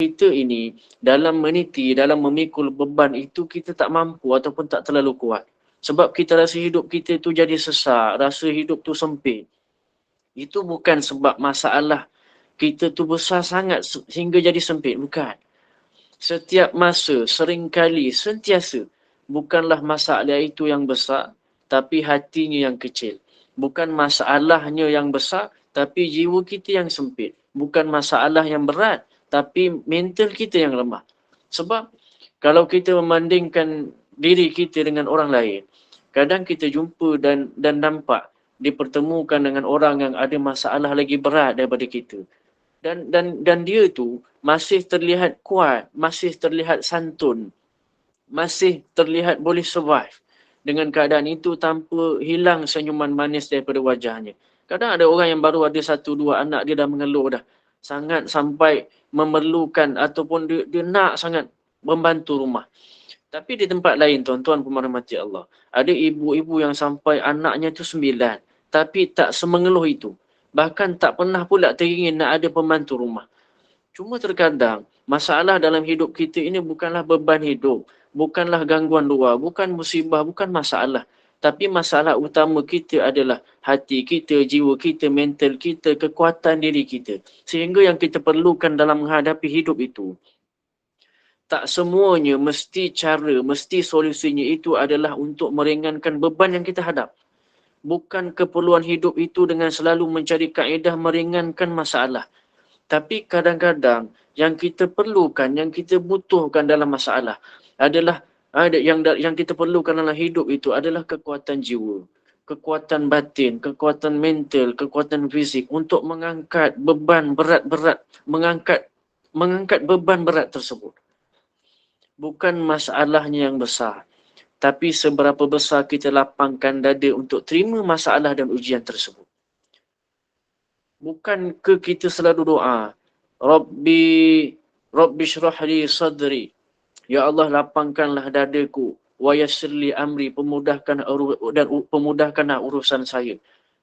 kita ini dalam meniti, dalam memikul beban itu kita tak mampu ataupun tak terlalu kuat. Sebab kita rasa hidup kita tu jadi sesak, rasa hidup tu sempit. Itu bukan sebab masalah kita tu besar sangat sehingga jadi sempit. Bukan. Setiap masa, seringkali, sentiasa, bukanlah masalah itu yang besar, tapi hatinya yang kecil. Bukan masalahnya yang besar, tapi jiwa kita yang sempit. Bukan masalah yang berat, tapi mental kita yang lemah. Sebab kalau kita membandingkan diri kita dengan orang lain, kadang kita jumpa dan nampak dipertemukan dengan orang yang ada masalah lagi berat daripada kita. Dan dia tu masih terlihat kuat, masih terlihat santun, masih terlihat boleh survive dengan keadaan itu tanpa hilang senyuman manis daripada wajahnya. Kadang ada orang yang baru ada 1-2 anak, dia dah mengeluh dah. Sangat sampai memerlukan ataupun dia nak sangat membantu rumah. Tapi di tempat lain, tuan-tuan pemerhati Allah, ada ibu-ibu yang sampai anaknya tu 9, tapi tak semengeluh itu. Bahkan tak pernah pula teringin nak ada pembantu rumah. Cuma terkadang masalah dalam hidup kita ini bukanlah beban hidup, bukanlah gangguan luar, bukan musibah, bukan masalah. Tapi masalah utama kita adalah hati kita, jiwa kita, mental kita, kekuatan diri kita. Sehingga yang kita perlukan dalam menghadapi hidup itu, tak semuanya mesti cara, mesti solusinya itu adalah untuk meringankan beban yang kita hadap. Bukan keperluan hidup itu dengan selalu mencari kaedah meringankan masalah. Tapi kadang-kadang yang kita perlukan, yang kita butuhkan dalam masalah adalah yang kita perlukan dalam hidup itu adalah kekuatan jiwa, kekuatan batin, kekuatan mental, kekuatan fisik untuk mengangkat beban berat-berat, mengangkat beban berat tersebut. Bukan masalahnya yang besar, tapi seberapa besar kita lapangkan dada untuk terima masalah dan ujian tersebut. Bukankah kita selalu doa, Rabbi syrah li sadri. Ya Allah, lapangkanlah dadaku, wa yassir li amri, pemudahkanlah urusan saya.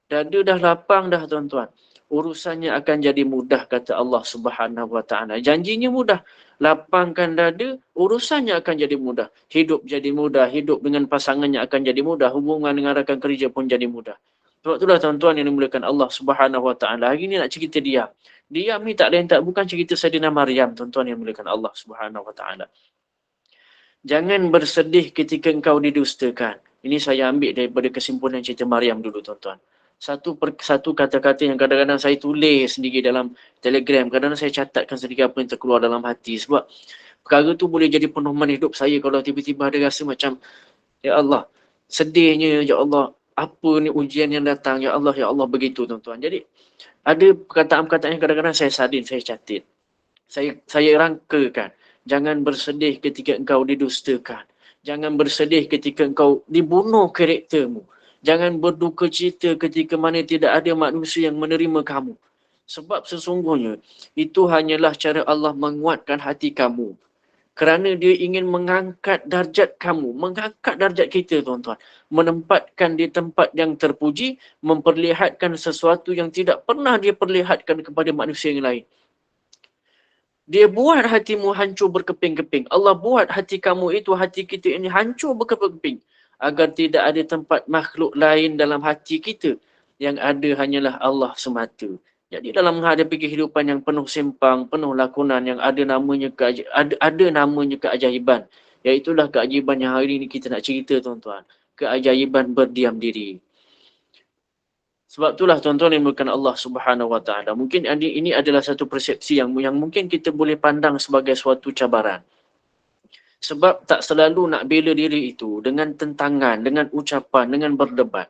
Dada dah lapang dah, tuan-tuan. Urusannya akan jadi mudah, kata Allah Subhanahu wa taala. Janjinya mudah. Lapangkan dada, urusannya akan jadi mudah. Hidup jadi mudah, hidup dengan pasangannya akan jadi mudah, hubungan dengan rakan kerja pun jadi mudah. Sebab itulah tuan-tuan yang dimuliakan Allah Subhanahu wa taala. Hari ni nak cerita diam. Diam ni tak lain tak bukan cerita Saidina Maryam, tuan-tuan yang dimuliakan Allah Subhanahu wa taala. Jangan bersedih ketika engkau didustakan. Ini saya ambil daripada kesimpulan cerita Maryam dulu, tuan-tuan. Satu kata-kata yang kadang-kadang saya tulis sendiri dalam Telegram. Kadang-kadang saya catatkan sedikit apa yang terkeluar dalam hati. Sebab perkara tu boleh jadi pedoman hidup saya kalau tiba-tiba ada rasa macam, ya Allah, sedihnya, ya Allah, apa ni ujian yang datang, ya Allah, begitu, tuan-tuan. Jadi, ada perkataan-perkataan yang kadang-kadang saya salin, saya catat. Saya rangkakan. Jangan bersedih ketika engkau didustakan. Jangan bersedih ketika engkau dibunuh karaktermu. Jangan berduka cita ketika mana tidak ada manusia yang menerima kamu. Sebab sesungguhnya itu hanyalah cara Allah menguatkan hati kamu. Kerana dia ingin mengangkat darjat kamu. Mengangkat darjat kita, tuan-tuan. Menempatkan di tempat yang terpuji. Memperlihatkan sesuatu yang tidak pernah dia perlihatkan kepada manusia yang lain. Dia buat hatimu hancur berkeping-keping. Allah buat hati kamu itu, hati kita ini hancur berkeping-keping. Agar tidak ada tempat makhluk lain dalam hati kita. Yang ada hanyalah Allah semata. Jadi dalam menghadapi kehidupan yang penuh simpang, penuh lakonan, yang ada namanya keajaiban. Iaitulah keajaiban yang hari ini kita nak cerita, tuan-tuan. Keajaiban berdiam diri. Sebab itulah, tuan-tuan yang dimuliakan Allah Subhanahu wa taala. Mungkin ini adalah satu persepsi yang mungkin kita boleh pandang sebagai suatu cabaran. Sebab tak selalu nak bela diri itu dengan tentangan, dengan ucapan, dengan berdebat.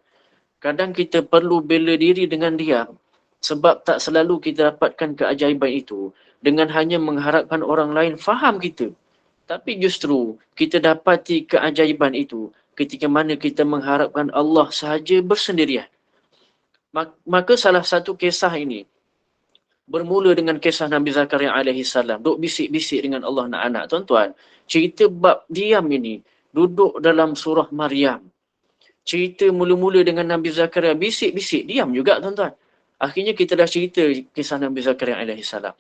Kadang kita perlu bela diri dengan diam. Sebab tak selalu kita dapatkan keajaiban itu dengan hanya mengharapkan orang lain faham kita. Tapi justru kita dapati keajaiban itu ketika mana kita mengharapkan Allah sahaja bersendirian. Maka salah satu kisah ini bermula dengan kisah Nabi Zakaria alaihi salam. Duk bisik-bisik dengan Allah nak anak. Tuan-tuan, cerita bab diam ini duduk dalam surah Maryam. Cerita mula-mula dengan Nabi Zakaria bisik-bisik, diam juga, tuan-tuan. Akhirnya kita dah cerita kisah Nabi Zakaria alaihi salam.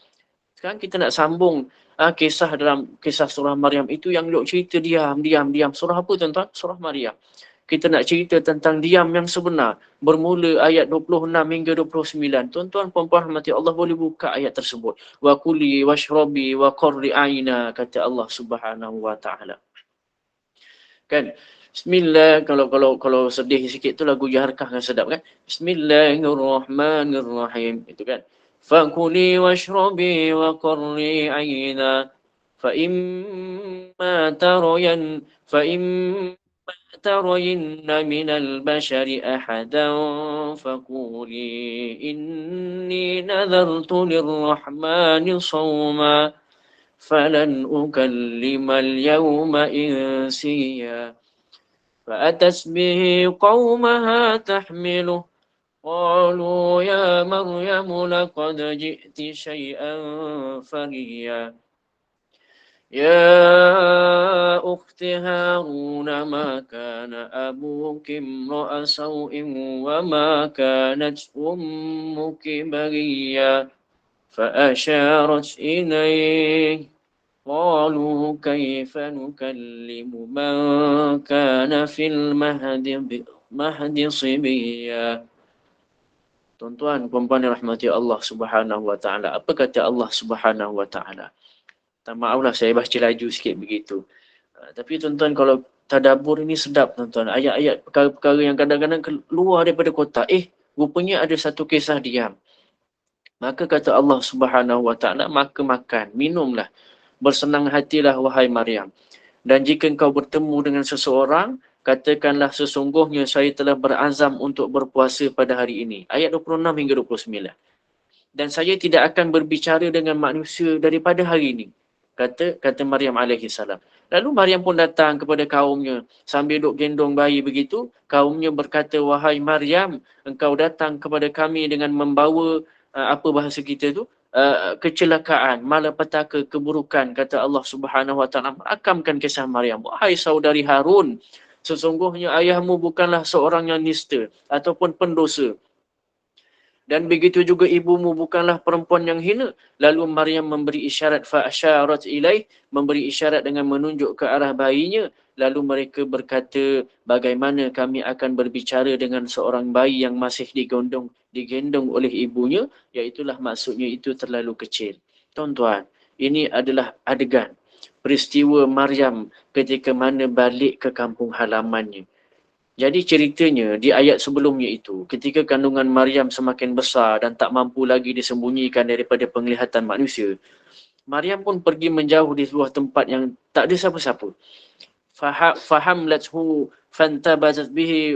Sekarang kita nak sambung kisah dalam kisah surah Maryam itu yang duk cerita diam. Surah apa tuan-tuan? Surah Maryam. Kita nak cerita tentang diam yang sebenar. Bermula ayat 26 hingga 29. Tuan-tuan puan-puan rahmati Allah boleh buka ayat tersebut. Wa kuli washrabi wa qarri aina, kata Allah Subhanahu wa taala. Kan? Bismillah, kalau sedih sikit tu lagu Jaharkah kan sedap kan? Bismillahirrahmanirrahim. Itu kan. Fakuli washrabi wa qarri aina fa imma ترين من البشر أحدا فقولي إني نذرت للرحمن صوما فلن أكلم اليوم إنسيا فأتت به قومها تحمله قالوا يا مريم لقد جئت شيئا فريا يا أخت هارون ما كان أبوك امرأ سوء وما كانت أمك بغيا فأشارت إليه قالوا كيف نكلم من كان في المهد صبيا. Tuan-tuan, puan-puan yang rahmati Allah Subhanahu wa taala. Apa kata Allah Subhanahu wa taala? Maaflah saya baca laju sikit begitu. Tapi tuan-tuan kalau tadabbur ini sedap tuan-tuan. Ayat-ayat perkara-perkara yang kadang-kadang keluar daripada kotak. Rupanya ada satu kisah diam. Maka kata Allah Subhanahu wa taala, maka makan, minumlah. Bersenang hatilah wahai Maryam. Dan jika engkau bertemu dengan seseorang, katakanlah sesungguhnya saya telah berazam untuk berpuasa pada hari ini. Ayat 26 hingga 29. Dan saya tidak akan berbicara dengan manusia daripada hari ini. Kata Maryam alaihi salam. Lalu Maryam pun datang kepada kaumnya sambil duk gendong bayi begitu. Kaumnya berkata, wahai Maryam, engkau datang kepada kami dengan membawa apa bahasa kita tu? Kecelakaan, malapetaka, keburukan. Kata Allah Subhanahu wa taala, rakamkan kisah Maryam. Wahai saudari Harun, sesungguhnya ayahmu bukanlah seorang yang nista ataupun pendosa. Dan begitu juga ibumu bukanlah perempuan yang hina. Lalu Maryam memberi isyarat, fa'asyarat ilaih, memberi isyarat dengan menunjuk ke arah bayinya. Lalu mereka berkata, bagaimana kami akan berbicara dengan seorang bayi yang masih digendong oleh ibunya? Iaitulah maksudnya itu terlalu kecil. Tuan-tuan, ini adalah adegan peristiwa Maryam ketika mana balik ke kampung halamannya. Jadi ceritanya di ayat sebelumnya itu, ketika kandungan Maryam semakin besar dan tak mampu lagi disembunyikan daripada penglihatan manusia, Maryam pun pergi menjauh di sebuah tempat yang tak ada siapa-siapa. Fahamlathu fantabazat bihi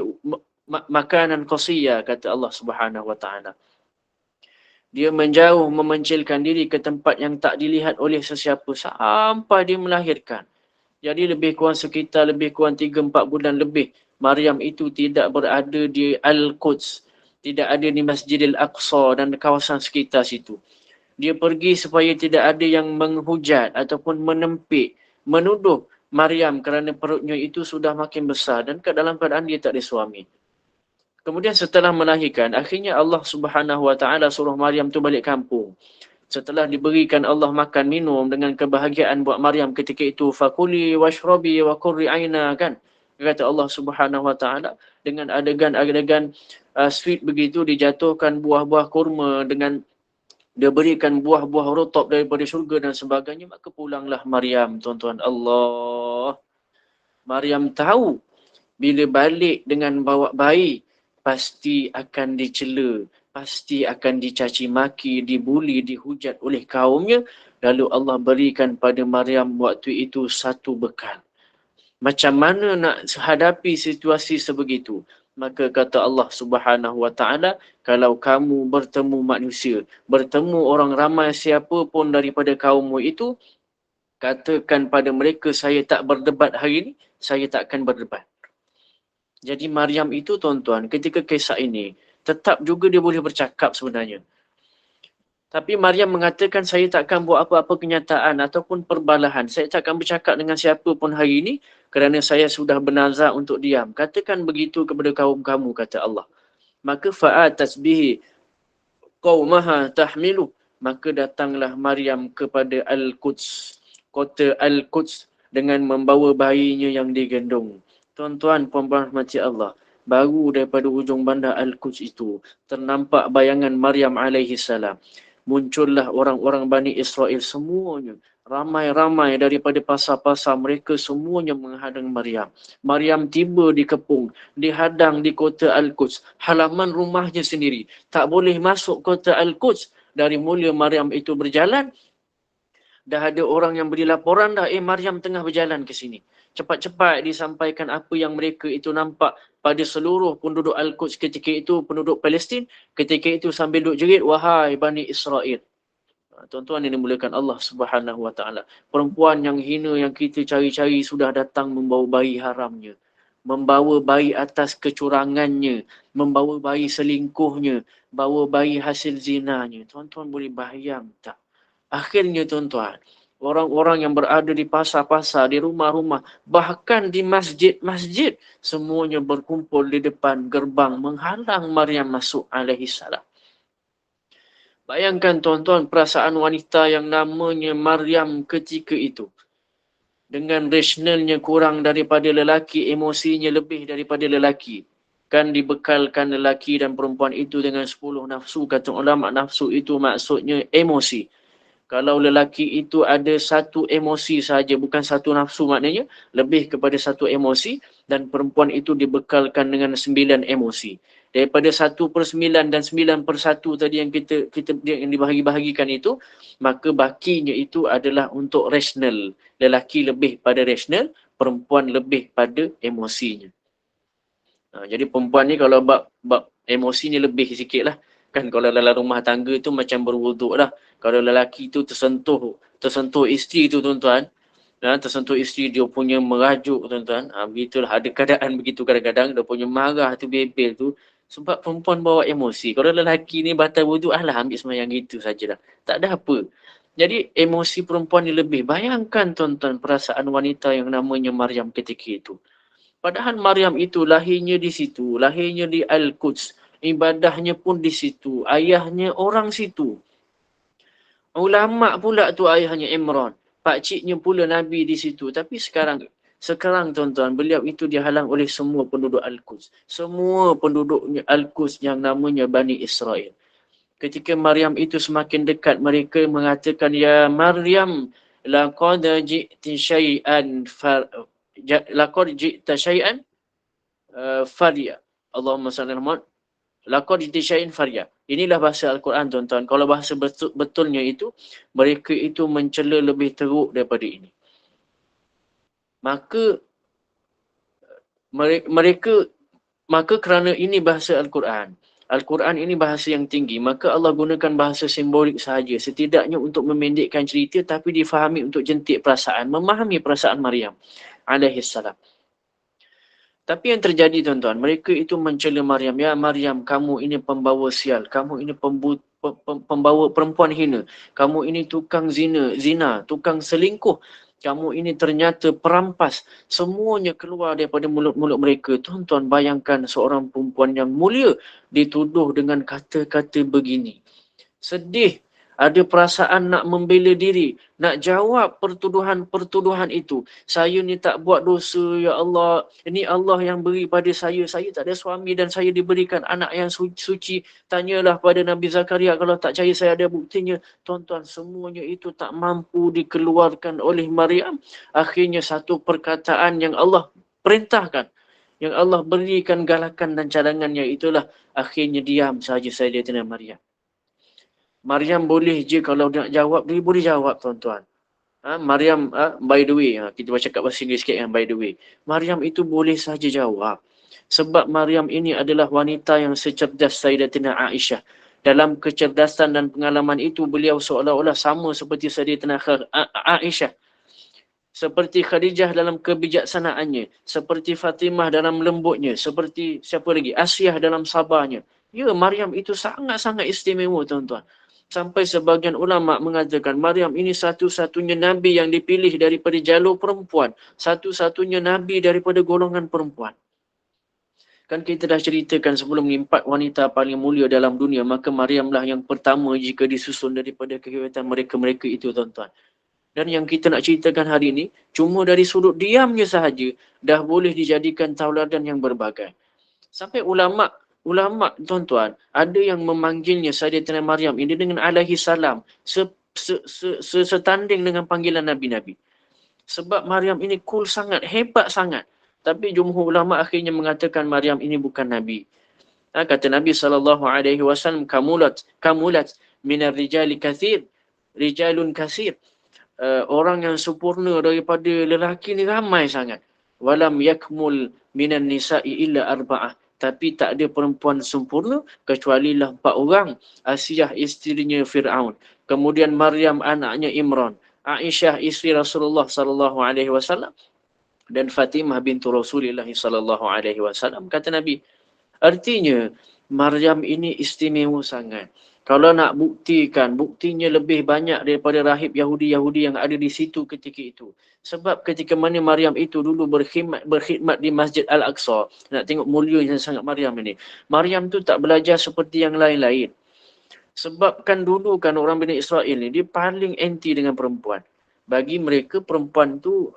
makanan qasiyya, kata Allah Subhanahu wa taala. Dia menjauh memencilkan diri ke tempat yang tak dilihat oleh sesiapa sampai dia melahirkan. Jadi lebih kurang 3-4 bulan lebih Maryam itu tidak berada di Al-Quds, tidak ada di Masjidil Aqsa dan kawasan sekitar situ. Dia pergi supaya tidak ada yang menghujat ataupun menempik, menuduh Maryam kerana perutnya itu sudah makin besar dan dalam keadaan dia tak ada suami. Kemudian setelah melahirkan, akhirnya Allah Subhanahu wa taala suruh Maryam tu balik kampung. Setelah diberikan Allah makan minum dengan kebahagiaan buat Maryam ketika itu, fakuli washrabi wa qurri aina, kan? Kata Allah Subhanahu wa taala, dengan adegan-adegan sweet begitu, dijatuhkan buah-buah kurma, dengan dia berikan buah-buah rutub daripada syurga dan sebagainya, maka pulanglah Maryam, tuan-tuan. Allah. Maryam tahu bila balik dengan bawa bayi pasti akan dicela, pasti akan dicaci maki, dibuli, dihujat oleh kaumnya. Lalu Allah berikan pada Maryam waktu itu satu bekal. Macam mana nak hadapi situasi sebegitu? Maka kata Allah Subhanahu wa taala, kalau kamu bertemu manusia, bertemu orang ramai siapa pun daripada kaummu itu, katakan pada mereka, saya tak berdebat hari ini, saya tak akan berdebat. Jadi Maryam itu, tuan-tuan, ketika kisah ini, tetap juga dia boleh bercakap sebenarnya. Tapi Maryam mengatakan, saya takkan buat apa-apa kenyataan ataupun perbalahan. Saya takkan bercakap dengan siapa pun hari ini kerana saya sudah bernazar untuk diam. Katakan begitu kepada kaum kamu, kata Allah. Maka fa'atas bihi qaumaha tahmilu. maka datanglah Maryam kepada Al-Quds, kota Al-Quds, dengan membawa bayinya yang digendong. Tuan-tuan, puan-puan rahmati Allah, baru daripada ujung bandar Al-Quds itu ternampak bayangan Maryam alaihi salam. Muncullah orang-orang Bani Israel semuanya, ramai-ramai daripada pasar-pasar, mereka semuanya menghadang Maryam. Maryam tiba di kepung, dihadang di kota Al-Quds, halaman rumahnya sendiri. Tak boleh masuk kota Al-Quds. Dari mula Maryam itu berjalan, dah ada orang yang beri laporan dah, Maryam tengah berjalan ke sini. Cepat-cepat disampaikan apa yang mereka itu nampak pada seluruh penduduk Al-Quds ketika itu, penduduk Palestin. Ketika itu sambil duduk jerit, wahai Bani Israel. Tuan-tuan yang dimuliakan Allah Subhanahu Wa Taala, perempuan yang hina yang kita cari-cari sudah datang membawa bayi haramnya, membawa bayi atas kecurangannya, membawa bayi selingkuhnya, bawa bayi hasil zinanya. Tuan-tuan boleh bayang tak? Akhirnya tuan-tuan, orang-orang yang berada di pasar-pasar, di rumah-rumah, bahkan di masjid-masjid, semuanya berkumpul di depan gerbang menghalang Maryam masuk alaihi salam. Bayangkan tuan-tuan perasaan wanita yang namanya Maryam ketika itu. Dengan rasionalnya kurang daripada lelaki, emosinya lebih daripada lelaki. Kan dibekalkan lelaki dan perempuan itu dengan 10 nafsu. Kata ulama, nafsu itu maksudnya emosi. Kalau lelaki itu ada satu emosi saja, bukan satu nafsu maknanya, lebih kepada satu emosi, dan perempuan itu dibekalkan dengan 9 emosi. Daripada 1/9 dan 9/1 tadi yang kita yang dibahagi-bahagikan itu, maka bakinya itu adalah untuk rasional. Lelaki lebih pada rasional, perempuan lebih pada emosinya. Jadi perempuan ni kalau bab emosi ni lebih sikit lah. Kan kalau dalam rumah tangga tu macam berwuduk lah. Kalau lelaki tu tersentuh isteri tu tuan-tuan, tersentuh isteri dia punya merajuk tuan-tuan. Begitulah, ada keadaan begitu kadang-kadang, dia punya marah tu, bebel tu. Sebab perempuan bawa emosi. Kalau lelaki ni batal wuduk, ambil semayang gitu sajalah. Tak ada apa. Jadi emosi perempuan ni lebih. Bayangkan tuan-tuan perasaan wanita yang namanya Maryam ketika itu. Padahal Maryam itu lahirnya di situ, lahirnya di Al-Quds, ibadahnya pun di situ, ayahnya orang situ. Ulama pula tu ayahnya Imran, pakciknya pula Nabi di situ. Tapi sekarang tuan-tuan, beliau itu dihalang oleh semua penduduk Al-Quds. Semua penduduk Al-Quds yang namanya Bani Israel. Ketika Maryam itu semakin dekat, mereka mengatakan, ya Maryam, laqad ji'ti syai'an laqad ji'ta syai'an farya. Allahumma salli ala Muhammad. Laqad ji'ta syai'an farya. Inilah bahasa Al-Quran tuan-tuan. Kalau bahasa betulnya itu, mereka itu mencela lebih teruk daripada ini. Maka kerana ini bahasa Al-Quran. Al-Quran ini bahasa yang tinggi, maka Allah gunakan bahasa simbolik sahaja, setidaknya untuk memendekkan cerita tapi difahami untuk jentik perasaan, memahami perasaan Maryam alaihi salam. Tapi yang terjadi tuan-tuan, mereka itu mencela Maryam, ya Maryam, kamu ini pembawa sial, kamu ini pembawa perempuan hina, kamu ini tukang zina, tukang selingkuh, kamu ini ternyata perampas. Semuanya keluar daripada mulut-mulut mereka. Tuan-tuan, bayangkan seorang perempuan yang mulia dituduh dengan kata-kata begini. Sedih, ada perasaan nak membela diri, nak jawab pertuduhan itu. Saya ni tak buat dosa, ya Allah. Ini Allah yang beri pada saya. Saya tak ada suami dan saya diberikan anak yang suci. Tanyalah pada Nabi Zakaria, kalau tak percaya saya ada buktinya. Tuan-tuan, semuanya itu tak mampu dikeluarkan oleh Maryam. Akhirnya satu perkataan yang Allah perintahkan, yang Allah berikan galakan dan cadangannya, itulah akhirnya diam saja Sayyidatina Maryam. Maryam boleh je kalau nak jawab, dia boleh jawab tuan-tuan. Maryam, by the way, kita baca kat bahasa Inggeris sikit kan, by the way. Maryam itu boleh saja jawab. Sebab Maryam ini adalah wanita yang secerdas Sayyidatina Aisyah. Dalam kecerdasan dan pengalaman itu, beliau seolah-olah sama seperti Sayyidatina Aisyah. Seperti Khadijah dalam kebijaksanaannya. Seperti Fatimah dalam lembutnya. Seperti siapa lagi? Asyah dalam sabarnya. Ya, Maryam itu sangat-sangat istimewa tuan-tuan. Sampai sebagian ulama mengatakan Maryam ini satu-satunya Nabi yang dipilih daripada jalur perempuan. Satu-satunya Nabi daripada golongan perempuan. Kan kita dah ceritakan sebelum ni 4 wanita paling mulia dalam dunia, maka Maryamlah yang pertama jika disusun daripada kehidupan mereka-mereka itu, tuan-tuan. Dan yang kita nak ceritakan hari ini, cuma dari sudut diamnya sahaja, dah boleh dijadikan tauladan yang berbagai. Sampai ulama' tuan-tuan, ada yang memanggilnya Sayyidatina Maryam ini dengan alaihi salam, setanding dengan panggilan Nabi-Nabi. Sebab Maryam ini cool sangat, hebat sangat. Tapi jumhur ulama akhirnya mengatakan Maryam ini bukan Nabi. Kata Nabi SAW, kamulat minar rijali kathir, rijalun kathir. Orang yang sempurna daripada lelaki ni ramai sangat. Walam yakmul minan nisa'i illa arba'ah. Tapi tak ada perempuan sempurna kecuali lah 4 orang. Asiyah isterinya Fir'aun. Kemudian Maryam anaknya Imran. Aisyah isteri Rasulullah SAW. Dan Fatimah bintu Rasulullah SAW. Kata Nabi, artinya Maryam ini istimewa sangat. Kalau nak buktikan, buktinya lebih banyak daripada rahib Yahudi yang ada di situ ketika itu. Sebab ketika mana Maryam itu dulu berkhidmat di Masjid Al-Aqsa, nak tengok mulianya sangat Maryam ini. Maryam tu tak belajar seperti yang lain-lain. Sebab kan dulu kan orang Bani Israel ni, dia paling anti dengan perempuan. Bagi mereka perempuan tu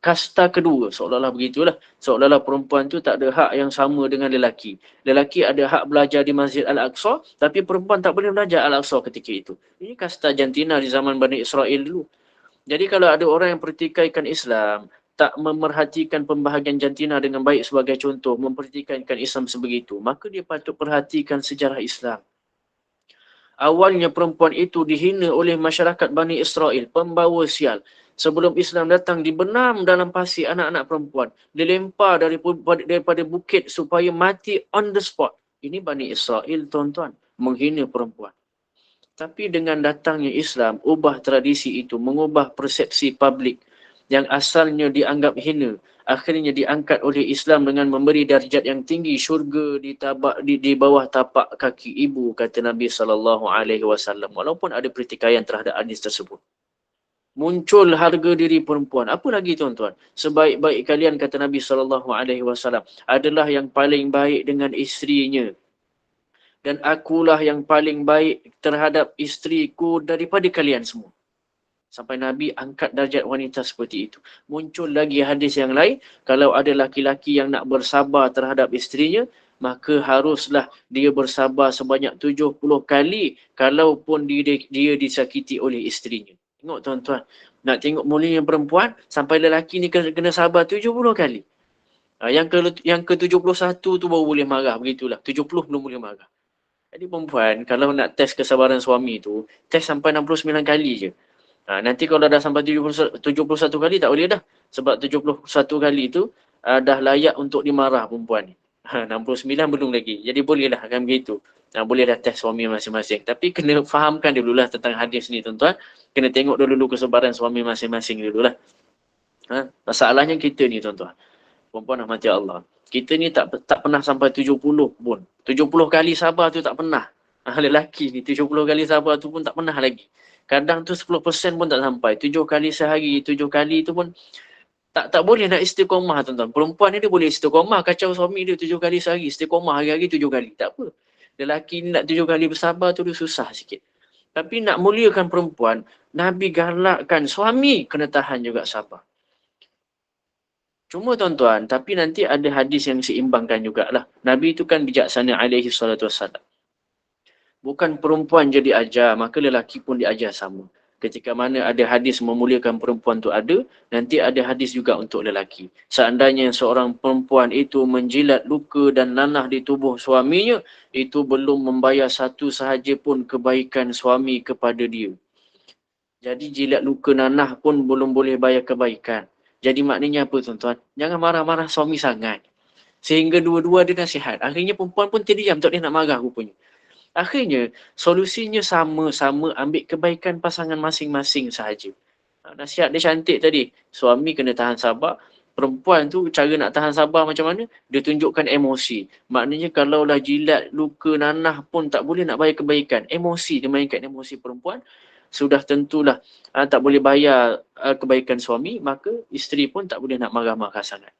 kasta kedua, seolah-olah begitulah. Seolah-olah perempuan tu tak ada hak yang sama dengan lelaki. Lelaki ada hak belajar di Masjid Al-Aqsa, tapi perempuan tak boleh belajar Al-Aqsa ketika itu. Ini kasta jantina di zaman Bani Israel dulu. Jadi kalau ada orang yang pertikaikan Islam, tak memerhatikan pembahagian jantina dengan baik sebagai contoh, mempertikaikan Islam sebegitu, maka dia patut perhatikan sejarah Islam. Awalnya perempuan itu dihina oleh masyarakat Bani Israel, pembawa sial. Sebelum Islam datang, dibenam dalam pasir anak-anak perempuan. Dilempar daripada bukit supaya mati on the spot. Ini Bani Israel, tuan-tuan, menghina perempuan. Tapi dengan datangnya Islam, ubah tradisi itu, mengubah persepsi publik yang asalnya dianggap hina, akhirnya diangkat oleh Islam dengan memberi darjat yang tinggi, syurga di bawah tapak kaki ibu, kata Nabi SAW. Walaupun ada pertikaian terhadap hadis tersebut. Muncul harga diri perempuan. Apa lagi tuan-tuan? Sebaik-baik kalian, kata Nabi SAW, adalah yang paling baik dengan isterinya. Dan akulah yang paling baik terhadap isteriku daripada kalian semua. Sampai Nabi angkat darjat wanita seperti itu. Muncul lagi hadis yang lain, kalau ada laki-laki yang nak bersabar terhadap isterinya, maka haruslah dia bersabar sebanyak 70 kali kalaupun dia disakiti oleh isterinya. Tengok tuan-tuan, nak tengok mulianya perempuan, sampai lelaki ni kena sabar 70 kali. Yang ke-71 tu baru boleh marah, begitulah. 70 belum boleh marah. Jadi perempuan, kalau nak test kesabaran suami tu, test sampai 69 kali je. Nanti kalau dah sampai 71 kali tak boleh dah. Sebab 71 kali tu dah layak untuk dimarah perempuan ni. 69 belum lagi. Jadi bolehlah kan begitu. Boleh dah test suami masing-masing. Tapi kena fahamkan dululah tentang hadis ni, tuan-tuan. Kena tengok dulu kesabaran suami masing-masing dululah. Masalahnya kita ni, tuan-tuan. Perempuan rahmati Allah. Kita ni tak pernah sampai 70 pun. 70 kali sabar tu tak pernah. Lelaki ni 70 kali sabar tu pun tak pernah lagi. Kadang tu 10% pun tak sampai. 7 kali sehari, 7 kali tu pun tak boleh nak istiqomah, tuan-tuan. Perempuan ni dia boleh istiqomah, kacau suami dia 7 kali sehari, istiqomah hari-hari 7 kali. Tak apa. Lelaki ni nak 7 kali bersabar tu dia susah sikit. Tapi nak muliakan perempuan, Nabi galakkan suami kena tahan juga sabar. Cuma tuan-tuan, tapi nanti ada hadis yang seimbangkan jugalah. Nabi itu kan bijaksana alaihi salatu wassalam. Bukan perempuan je diajar, maka lelaki pun diajar sama. Ketika mana ada hadis memuliakan perempuan tu ada, nanti ada hadis juga untuk lelaki. Seandainya seorang perempuan itu menjilat luka dan nanah di tubuh suaminya, itu belum membayar satu sahaja pun kebaikan suami kepada dia. Jadi jilat luka nanah pun belum boleh bayar kebaikan. Jadi maknanya apa, tuan-tuan? Jangan marah-marah suami sangat. Sehingga dua-dua ada nasihat. Akhirnya perempuan pun terdiam, tak boleh nak marah rupanya. Akhirnya solusinya sama-sama ambil kebaikan pasangan masing-masing sahaja. Nasihat dia cantik tadi. Suami kena tahan sabar. Perempuan tu cara nak tahan sabar macam mana? Dia tunjukkan emosi. Maknanya kalaulah jilat luka nanah pun tak boleh nak bayar kebaikan. Emosi, dia mainkan emosi perempuan. Sudah tentulah tak boleh bayar kebaikan suami, maka isteri pun tak boleh nak marah-marah sangat.